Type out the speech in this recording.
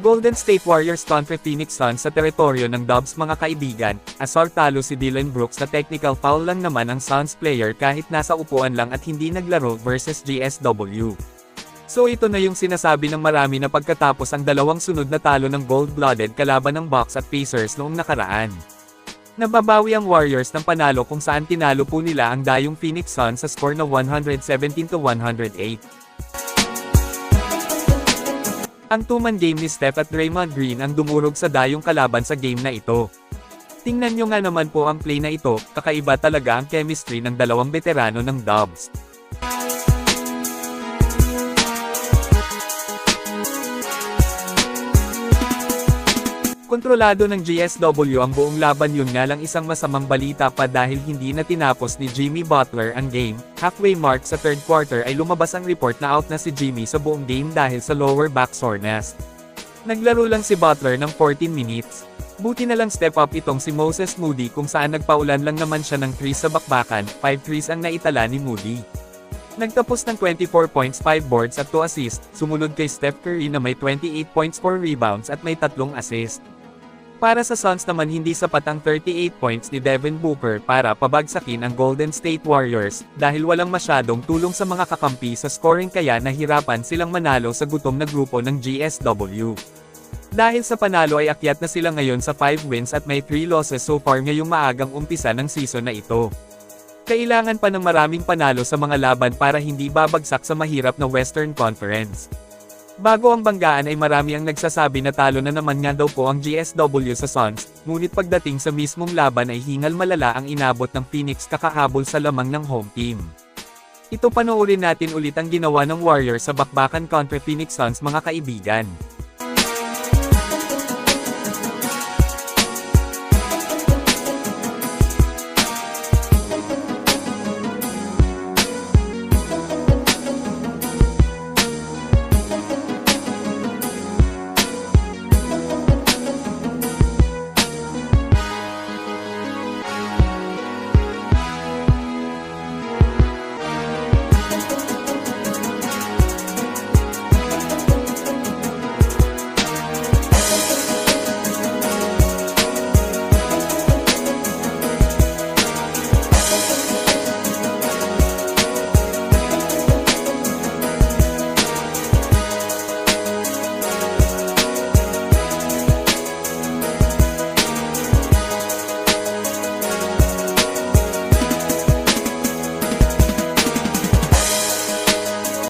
Golden State Warriors kontra Phoenix Suns sa teritoryo ng Dubs mga kaibigan, asar talo si Dillon Brooks na technical foul lang naman ang Suns player kahit nasa upuan lang at hindi naglaro versus GSW. So ito na yung sinasabi ng marami na pagkatapos ang dalawang sunod na talo ng gold-blooded kalaban ng Bucks at Pacers noong nakaraan. Nababawi ang Warriors ng panalo kung saan tinalo po nila ang dayong Phoenix Suns sa score na 117-108. Ang two-man game ni Steph at Draymond Green ang dumurog sa dayong kalaban sa game na ito. Tingnan nyo nga naman po ang play na ito, kakaiba talaga ang chemistry ng dalawang veterano ng Dubs. Kontrolado ng GSW ang buong laban, yun nga lang isang masamang balita pa dahil hindi na tinapos ni Jimmy Butler ang game. Halfway mark sa third quarter ay lumabas ang report na out na si Jimmy sa buong game dahil sa lower back soreness. Naglaro lang si Butler ng 14 minutes. Buti na lang step up itong si Moses Moody kung saan nagpaulan lang naman siya ng 3 sa bakbakan, 5 threes ang naitala ni Moody. Nagtapos ng 24 points, 5 boards at 2 assists, sumunod kay Steph Curry na may 28 points, 4 rebounds at may 3 assists. Para sa Suns naman hindi sapat ang 38 points ni Devin Booker para pabagsakin ang Golden State Warriors, dahil walang masyadong tulong sa mga kakampi sa scoring kaya nahirapan silang manalo sa gutom na grupo ng GSW. Dahil sa panalo ay akyat na sila ngayon sa 5 wins at may 3 losses so far ngayong maagang umpisa ng season na ito. Kailangan pa ng maraming panalo sa mga laban para hindi babagsak sa mahirap na Western Conference. Bago ang banggaan ay marami ang nagsasabi na talo na naman nga daw po ang GSW sa Suns, ngunit pagdating sa mismong laban ay hingal malala ang inabot ng Phoenix kakahabol sa lamang ng home team. Ito panoorin natin ulit ang ginawa ng Warriors sa bakbakan kontra Phoenix Suns mga kaibigan.